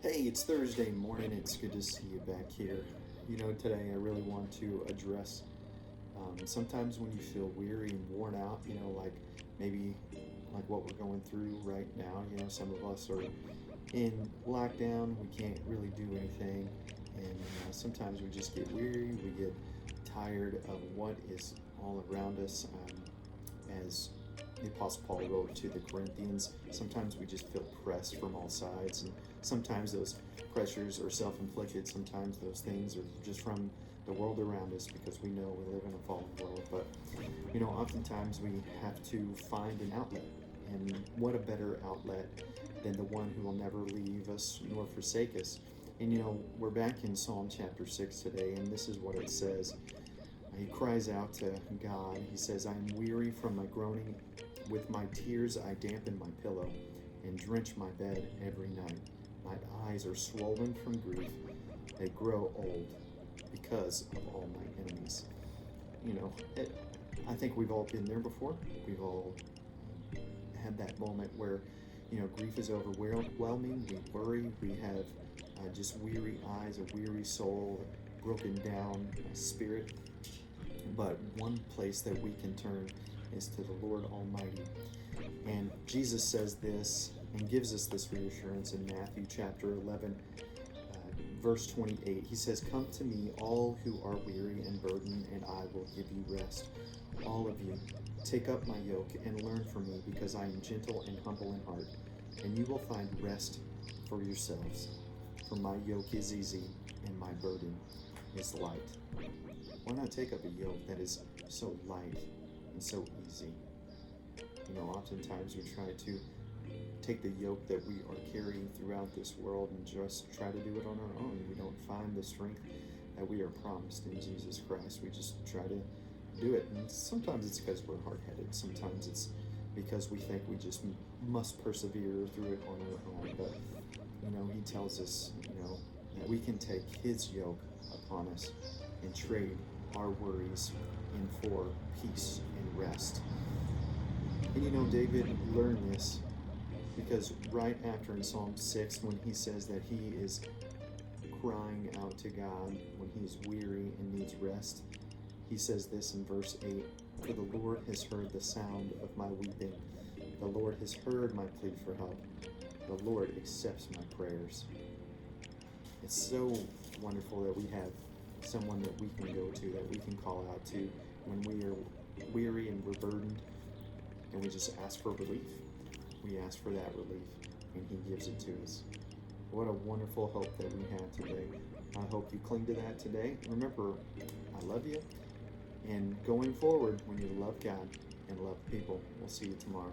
Hey, it's Thursday morning. It's good to see you back here. Today I really want to address sometimes when you feel weary and worn out, like maybe like what we're going through right now. Some of us are in lockdown, we can't really do anything, and sometimes we just get weary, we get tired of what is all around us. As the Apostle Paul wrote to the Corinthians, sometimes we just feel pressed from all sides, and sometimes those pressures are self inflicted, sometimes those things are just from the world around us because we know we live in a fallen world. But, oftentimes we have to find an outlet, and what a better outlet than the one who will never leave us nor forsake us. And we're back in Psalm chapter 6 today, and this is what it says. He cries out to God. He says, I am weary from my groaning. With my tears I dampen my pillow and drench my bed every night. My eyes are swollen from grief. They grow old because of all my enemies. You know, it, I think we've all been there before. We've all had that moment where, grief is overwhelming. We worry. We have just weary eyes, a weary soul, broken down spirit. But one place that we can turn is to the Lord Almighty. And Jesus says this and gives us this reassurance in Matthew chapter 11, verse 28. He says, Come to me, all who are weary and burdened, and I will give you rest. All of you, take up my yoke and learn from me, because I am gentle and humble in heart, and you will find rest for yourselves. For my yoke is easy and my burden is light. Why not take up a yoke that is so light and so easy? Oftentimes we try to take the yoke that we are carrying throughout this world and just try to do it on our own. We don't find the strength that we are promised in Jesus Christ. We just try to do it. And sometimes it's because we're hard-headed. Sometimes it's because we think we just must persevere through it on our own. But, he tells us, that we can take his yoke upon us and trade our worries in for peace and rest. And David learned this because right after in Psalm 6, when he says that he is crying out to God when he's weary and needs rest, he says this in verse 8, For the Lord has heard the sound of my weeping. The Lord has heard my plea for help. The Lord accepts my prayers. It's so wonderful that we have someone that we can go to, that we can call out to when we are weary and we're burdened, and we just ask for relief. We ask for that relief, and he gives it to us. What a wonderful hope that we have today. I hope you cling to that today. Remember, I love you, and going forward, when you love God and love people, we'll see you tomorrow.